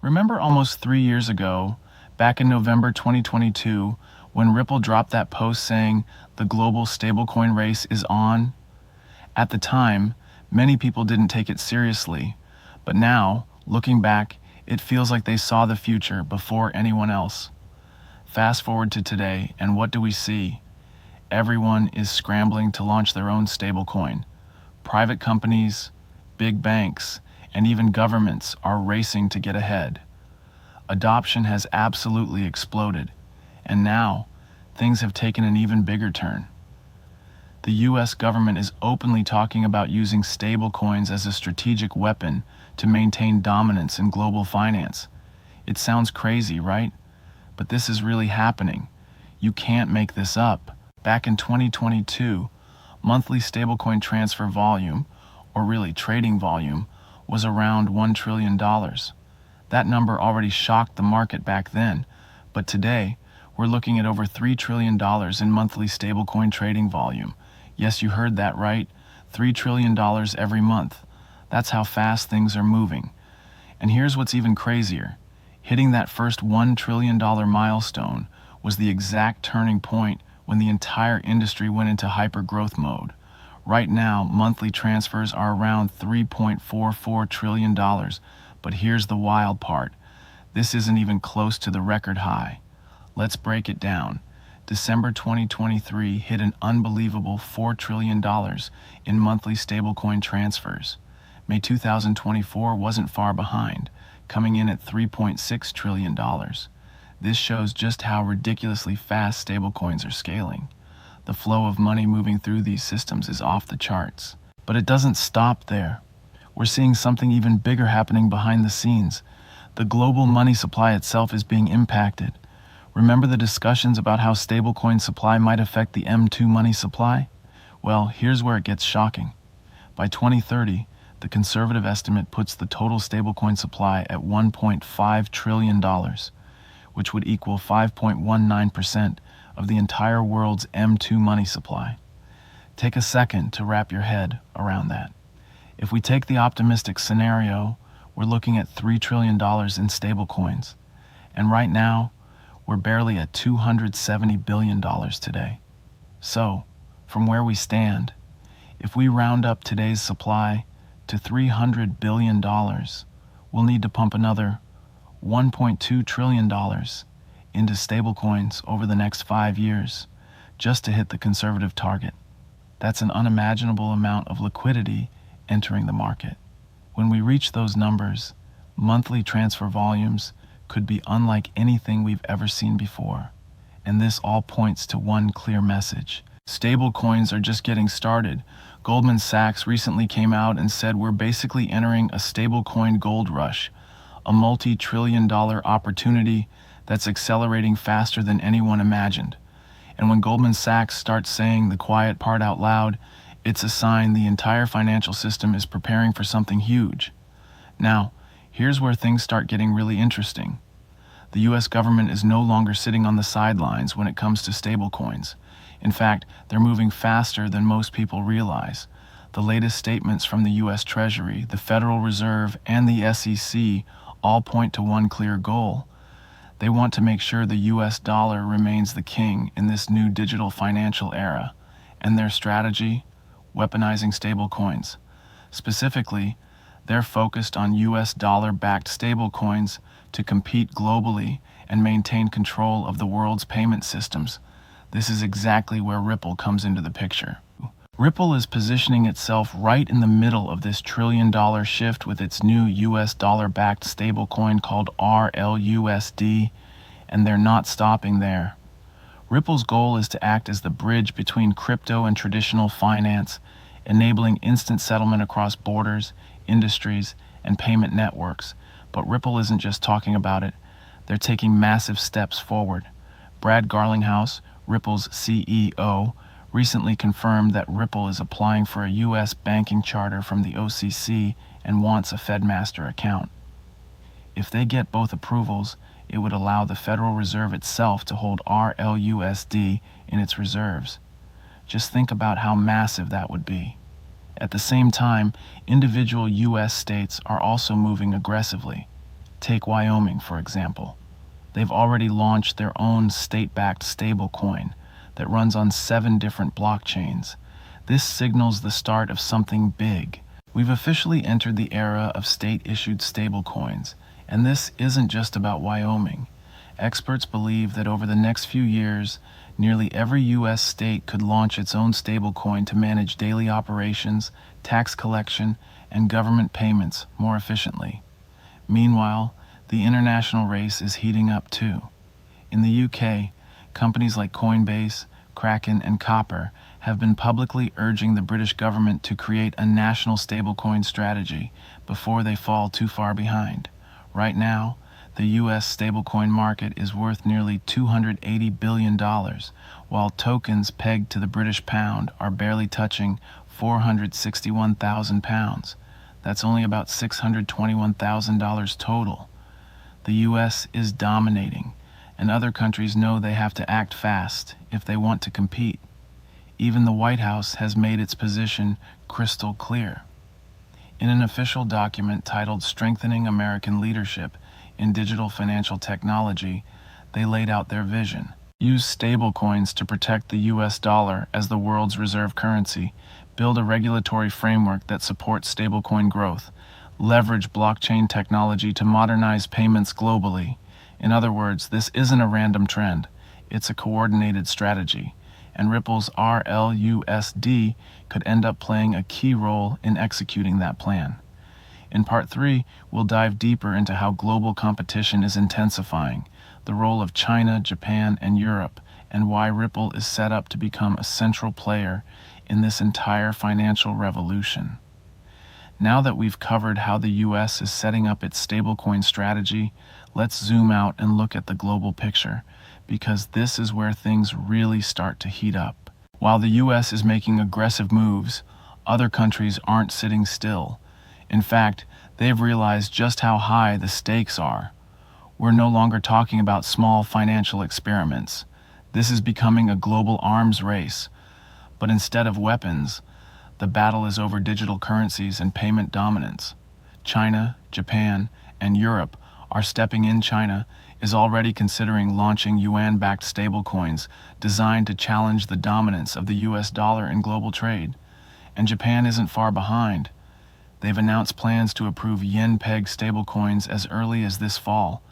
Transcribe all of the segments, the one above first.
Remember almost 3 years ago, back in November 2022, when Ripple dropped that post saying the global stablecoin race is on? At the time, many people didn't take it seriously, but now, looking back, it feels like they saw the future before anyone else. Fast forward to today, and what do we see? Everyone is scrambling to launch their own stablecoin. Private companies, big banks, and even governments are racing to get ahead. Adoption has absolutely exploded, and now things have taken an even bigger turn. The US government is openly talking about using stablecoins as a strategic weapon to maintain dominance in global finance. It sounds crazy, right? But this is really happening. You can't make this up. Back in 2022, monthly stablecoin transfer volume, or really trading volume, was around $1 trillion. That number already shocked the market back then, but today, we're looking at over $3 trillion in monthly stablecoin trading volume. Yes, you heard that right, $3 trillion every month. That's how fast things are moving. And here's what's even crazier. Hitting that first $1 trillion milestone was the exact turning point when the entire industry went into hyper-growth mode. Right now, monthly transfers are around $3.44 trillion, but here's the wild part. This isn't even close to the record high. Let's break it down. December 2023 hit an unbelievable $4 trillion in monthly stablecoin transfers. May 2024 wasn't far behind, coming in at $3.6 trillion. This shows just how ridiculously fast stablecoins are scaling. The flow of money moving through these systems is off the charts. But it doesn't stop there. We're seeing something even bigger happening behind the scenes. The global money supply itself is being impacted. Remember the discussions about how stablecoin supply might affect the M2 money supply? Well, here's where it gets shocking. By 2030, the conservative estimate puts the total stablecoin supply at $1.5 trillion, which would equal 5.19% of the entire world's M2 money supply. Take a second to wrap your head around that. If we take the optimistic scenario, we're looking at $3 trillion in stablecoins. And right now, we're barely at $270 billion today. So, from where we stand, if we round up today's supply to $300 billion, we'll need to pump another $1.2 trillion into stablecoins over the next 5 years, just to hit the conservative target. That's an unimaginable amount of liquidity entering the market. When we reach those numbers, monthly transfer volumes could be unlike anything we've ever seen before. And this all points to one clear message. Stablecoins are just getting started. Goldman Sachs recently came out and said we're basically entering a stablecoin gold rush, a multi-trillion-dollar opportunity that's accelerating faster than anyone imagined. And when Goldman Sachs starts saying the quiet part out loud, it's a sign the entire financial system is preparing for something huge. Now, here's where things start getting really interesting. The US government is no longer sitting on the sidelines when it comes to stablecoins. In fact, they're moving faster than most people realize. The latest statements from the US Treasury, the Federal Reserve, and the SEC all point to one clear goal. They want to make sure the US dollar remains the king in this new digital financial era. And their strategy? Weaponizing stablecoins. Specifically, they're focused on US dollar-backed stablecoins to compete globally and maintain control of the world's payment systems. This is exactly where Ripple comes into the picture. Ripple is positioning itself right in the middle of this trillion-dollar shift with its new US dollar-backed stablecoin called RLUSD, and they're not stopping there. Ripple's goal is to act as the bridge between crypto and traditional finance, enabling instant settlement across borders, industries, and payment networks. But Ripple isn't just talking about it. They're taking massive steps forward. Brad Garlinghouse, Ripple's CEO, recently confirmed that Ripple is applying for a U.S. banking charter from the OCC and wants a FedMaster account. If they get both approvals, it would allow the Federal Reserve itself to hold RLUSD in its reserves. Just think about how massive that would be. At the same time, individual U.S. states are also moving aggressively. Take Wyoming, for example. They've already launched their own state-backed stablecoin that runs on 7 different blockchains. This signals the start of something big. We've officially entered the era of state-issued stablecoins, and this isn't just about Wyoming. Experts believe that over the next few years, nearly every U.S. state could launch its own stablecoin to manage daily operations, tax collection, and government payments more efficiently. Meanwhile, the international race is heating up too. In the UK, companies like Coinbase, Kraken, and Copper have been publicly urging the British government to create a national stablecoin strategy before they fall too far behind. Right now, the US stablecoin market is worth nearly $280 billion, while tokens pegged to the British pound are barely touching £461,000. That's only about $621,000 total. The US is dominating, and other countries know they have to act fast if they want to compete. Even the White House has made its position crystal clear. In an official document titled Strengthening American Leadership in Digital Financial Technology, they laid out their vision. Use stablecoins to protect the US dollar as the world's reserve currency, build a regulatory framework that supports stablecoin growth, leverage blockchain technology to modernize payments globally. In other words, this isn't a random trend, it's a coordinated strategy, and Ripple's RLUSD could end up playing a key role in executing that plan. In Part 3, we'll dive deeper into how global competition is intensifying, the role of China, Japan, and Europe, and why Ripple is set up to become a central player in this entire financial revolution. Now that we've covered how the US is setting up its stablecoin strategy, let's zoom out and look at the global picture, because this is where things really start to heat up. While the US is making aggressive moves, other countries aren't sitting still. In fact, they've realized just how high the stakes are. We're no longer talking about small financial experiments. This is becoming a global arms race. But instead of weapons, the battle is over digital currencies and payment dominance. China, Japan, and Europe are stepping in. China is already considering launching yuan-backed stablecoins designed to challenge the dominance of the US dollar in global trade. And Japan isn't far behind. They've announced plans to approve yen-pegged stablecoins as early as this fall.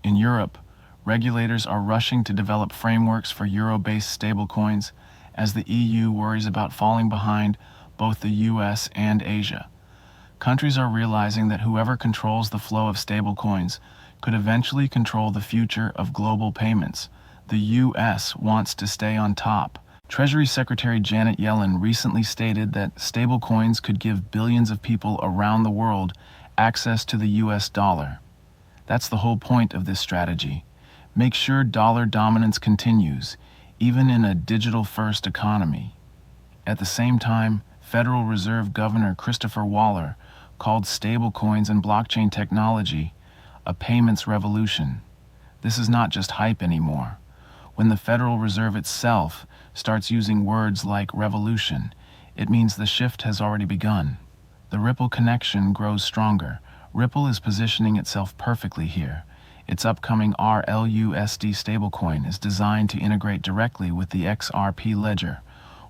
In Europe, regulators are rushing to develop frameworks for euro-based stablecoins as the EU worries about falling behind both the US and Asia. Countries are realizing that whoever controls the flow of stablecoins could eventually control the future of global payments. The US wants to stay on top. Treasury Secretary Janet Yellen recently stated that stablecoins could give billions of people around the world access to the US dollar. That's the whole point of this strategy. Make sure dollar dominance continues, even in a digital-first economy. At the same time, Federal Reserve Governor Christopher Waller called stablecoins and blockchain technology a payments revolution. This is not just hype anymore. When the Federal Reserve itself starts using words like revolution, it means the shift has already begun. The Ripple connection grows stronger. Ripple is positioning itself perfectly here. Its upcoming RLUSD stablecoin is designed to integrate directly with the XRP ledger,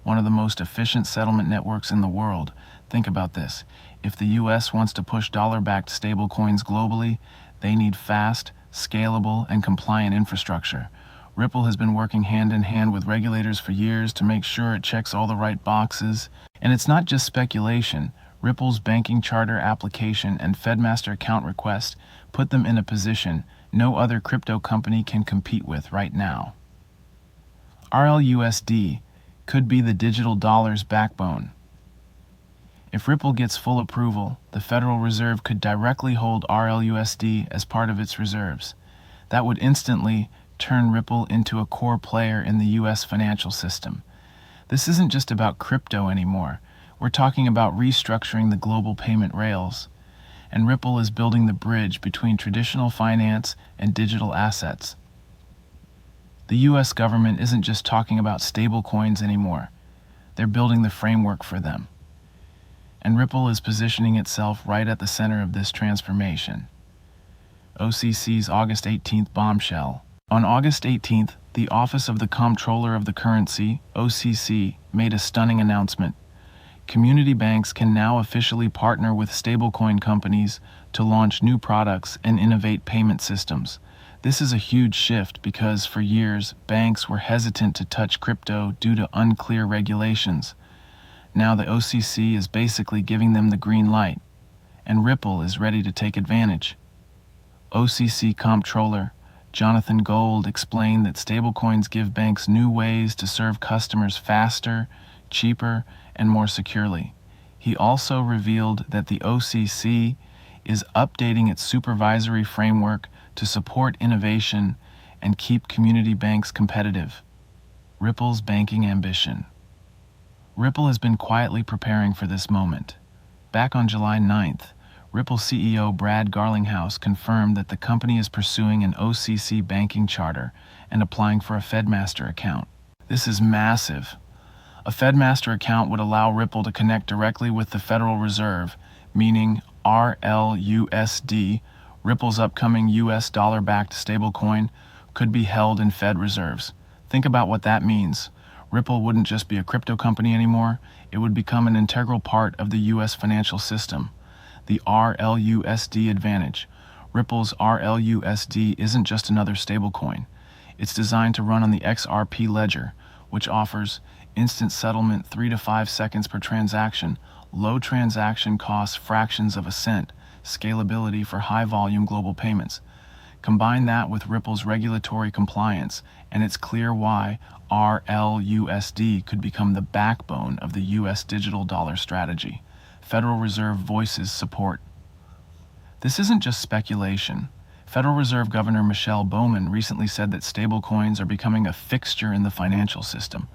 one of the most efficient settlement networks in the world. Think about this. If the US wants to push dollar-backed stablecoins globally, they need fast, scalable, and compliant infrastructure. Ripple has been working hand in hand with regulators for years to make sure it checks all the right boxes. And it's not just speculation. Ripple's banking charter application and FedMaster account request put them in a position no other crypto company can compete with right now. RLUSD could be the digital dollar's backbone. If Ripple gets full approval, the Federal Reserve could directly hold RLUSD as part of its reserves. That would instantly turn Ripple into a core player in the US financial system. This isn't just about crypto anymore. We're talking about restructuring the global payment rails. And Ripple is building the bridge between traditional finance and digital assets. The US government isn't just talking about stablecoins anymore. They're building the framework for them. And Ripple is positioning itself right at the center of this transformation. OCC's August 18th bombshell. On August 18th, the Office of the Comptroller of the Currency, OCC, made a stunning announcement. Community banks can now officially partner with stablecoin companies to launch new products and innovate payment systems. This is a huge shift because for years, banks were hesitant to touch crypto due to unclear regulations. Now the OCC is basically giving them the green light, and Ripple is ready to take advantage. OCC Comptroller Jonathan Gold explained that stablecoins give banks new ways to serve customers faster, cheaper, and more securely. He also revealed that the OCC is updating its supervisory framework to support innovation and keep community banks competitive. Ripple's banking ambition. Ripple has been quietly preparing for this moment. Back on July 9th, Ripple CEO Brad Garlinghouse confirmed that the company is pursuing an OCC banking charter and applying for a FedMaster account. This is massive. A FedMaster account would allow Ripple to connect directly with the Federal Reserve, meaning RLUSD, Ripple's upcoming US dollar-backed stablecoin, could be held in Fed reserves. Think about what that means. Ripple wouldn't just be a crypto company anymore, it would become an integral part of the US financial system. The RLUSD advantage. Ripple's RLUSD isn't just another stablecoin. It's designed to run on the XRP ledger, which offers instant settlement 3 to 5 seconds per transaction, low transaction costs fractions of a cent, scalability for high-volume global payments. Combine that with Ripple's regulatory compliance, and it's clear why RLUSD could become the backbone of the US digital dollar strategy. Federal Reserve voices support. This isn't just speculation. Federal Reserve Governor Michelle Bowman recently said that stablecoins are becoming a fixture in the financial system,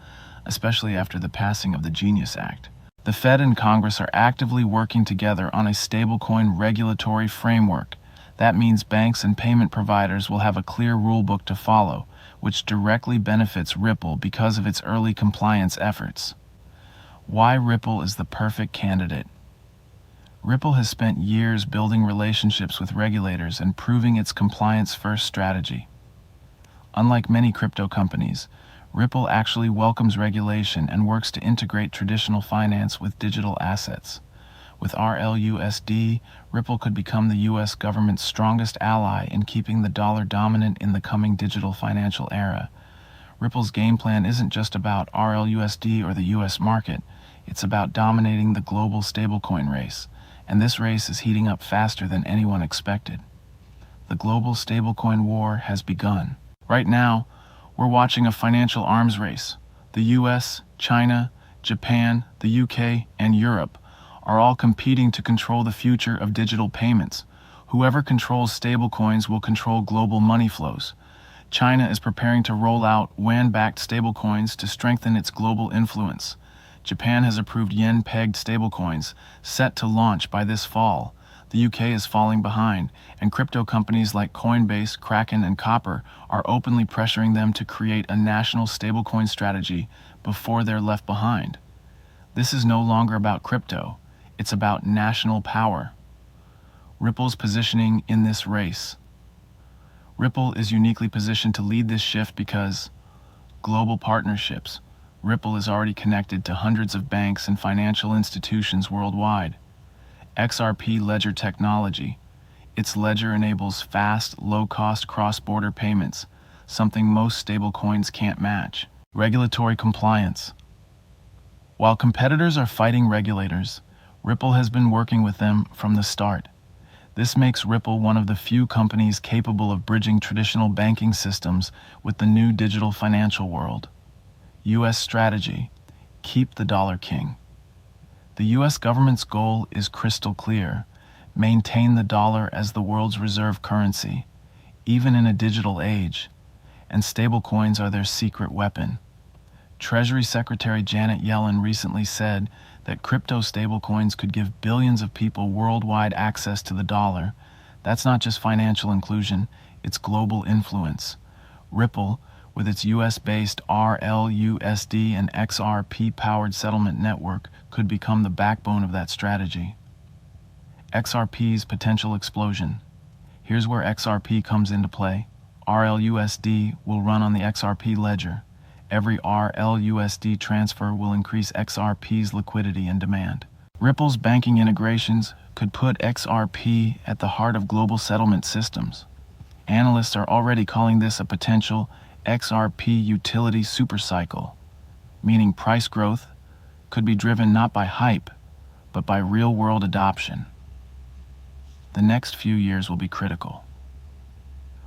especially after the passing of the Genius Act. The Fed and Congress are actively working together on a stablecoin regulatory framework. That means banks and payment providers will have a clear rulebook to follow, which directly benefits Ripple because of its early compliance efforts. Why Ripple is the perfect candidate. Ripple has spent years building relationships with regulators and proving its compliance-first strategy. Unlike many crypto companies, Ripple actually welcomes regulation and works to integrate traditional finance with digital assets. With RLUSD, Ripple could become the US government's strongest ally in keeping the dollar dominant in the coming digital financial era. Ripple's game plan isn't just about RLUSD or the US market, it's about dominating the global stablecoin race, and this race is heating up faster than anyone expected. The global stablecoin war has begun. Right now, we're watching a financial arms race. The US, China, Japan, the UK, and Europe are all competing to control the future of digital payments. Whoever controls stablecoins will control global money flows. China is preparing to roll out yuan-backed stablecoins to strengthen its global influence. Japan has approved yen-pegged stablecoins, set to launch by this fall. The UK is falling behind, and crypto companies like Coinbase, Kraken, and Copper are openly pressuring them to create a national stablecoin strategy before they're left behind. This is no longer about crypto, it's about national power. Ripple's positioning in this race. Ripple is uniquely positioned to lead this shift because global partnerships. Ripple is already connected to hundreds of banks and financial institutions worldwide. XRP ledger technology. Its ledger enables fast, low-cost cross-border payments, something most stablecoins can't match. Regulatory compliance. While competitors are fighting regulators, Ripple has been working with them from the start. This makes Ripple one of the few companies capable of bridging traditional banking systems with the new digital financial world. U.S. strategy. Keep the dollar king. The U.S. government's goal is crystal clear. Maintain the dollar as the world's reserve currency, even in a digital age, and stablecoins are their secret weapon. Treasury Secretary Janet Yellen recently said that crypto stablecoins could give billions of people worldwide access to the dollar. That's not just financial inclusion, it's global influence. Ripple, with its US-based RLUSD and XRP-powered settlement network, could become the backbone of that strategy. XRP's potential explosion. Here's where XRP comes into play. RLUSD will run on the XRP ledger. Every RLUSD transfer will increase XRP's liquidity and demand. Ripple's banking integrations could put XRP at the heart of global settlement systems. Analysts are already calling this a potential XRP utility supercycle, meaning price growth could be driven not by hype, but by real-world adoption. The next few years will be critical.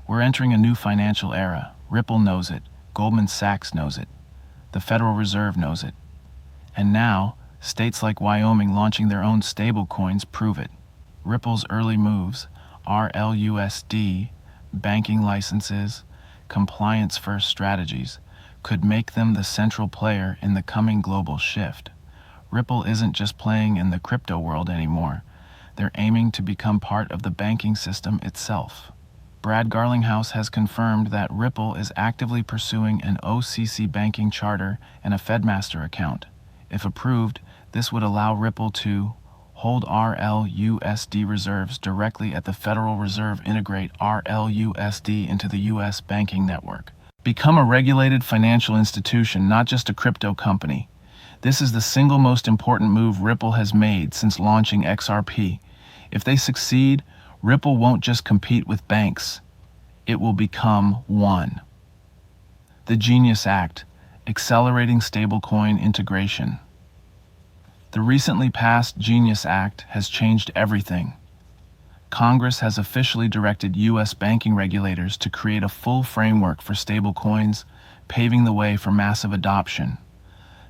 We're entering a new financial era. Ripple knows it. Goldman Sachs knows it. The Federal Reserve knows it. And now, states like Wyoming launching their own stablecoins prove it. Ripple's early moves, RLUSD, banking licenses, compliance-first strategies, could make them the central player in the coming global shift. Ripple isn't just playing in the crypto world anymore. They're aiming to become part of the banking system itself. Brad Garlinghouse has confirmed that Ripple is actively pursuing an OCC banking charter and a FedMaster account. If approved, this would allow Ripple to hold RLUSD reserves directly at the Federal Reserve, integrate RLUSD into the U.S. banking network. Become a regulated financial institution, not just a crypto company. This is the single most important move Ripple has made since launching XRP. If they succeed, Ripple won't just compete with banks, it will become one. The Genius Act, accelerating stablecoin integration. The recently passed Genius Act has changed everything. Congress has officially directed U.S. banking regulators to create a full framework for stablecoins, paving the way for massive adoption.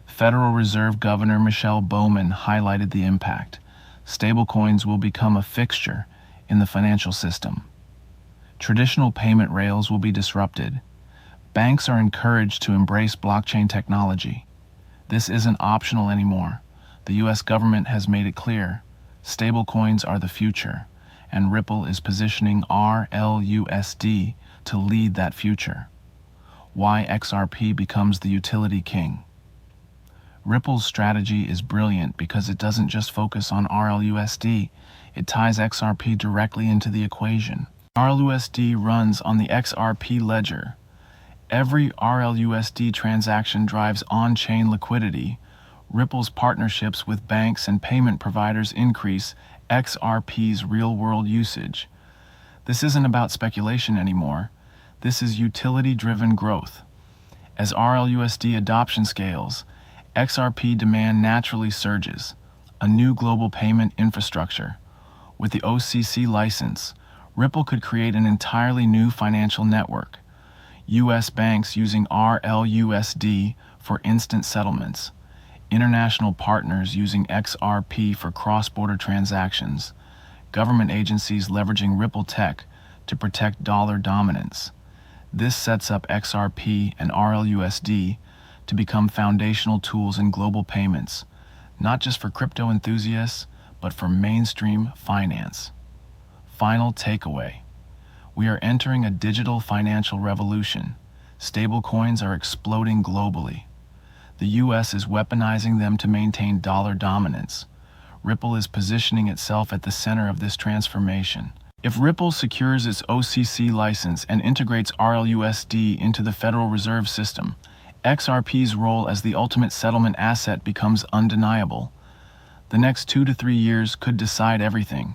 Federal Reserve Governor Michelle Bowman highlighted the impact. Stablecoins will become a fixture in the financial system. Traditional payment rails will be disrupted. Banks are encouraged to embrace blockchain technology. This isn't optional anymore. The U.S. government has made it clear. Stablecoins are the future, and Ripple is positioning RLUSD to lead that future. Why XRP becomes the utility king. Ripple's strategy is brilliant because it doesn't just focus on RLUSD, it ties XRP directly into the equation. RLUSD runs on the XRP ledger. Every RLUSD transaction drives on-chain liquidity. Ripple's partnerships with banks and payment providers increase XRP's real-world usage. This isn't about speculation anymore. This is utility-driven growth. As RLUSD adoption scales, XRP demand naturally surges. A new global payment infrastructure. With the OCC license, Ripple could create an entirely new financial network. U.S. banks using RLUSD for instant settlements. International partners using XRP for cross-border transactions. Government agencies leveraging Ripple tech to protect dollar dominance. This sets up XRP and RLUSD to become foundational tools in global payments, not just for crypto enthusiasts, but for mainstream finance. Final takeaway. We are entering a digital financial revolution. Stablecoins are exploding globally. The U.S. is weaponizing them to maintain dollar dominance. Ripple is positioning itself at the center of this transformation. If Ripple secures its OCC license and integrates RLUSD into the Federal Reserve System, XRP's role as the ultimate settlement asset becomes undeniable. The next 2 to 3 years could decide everything.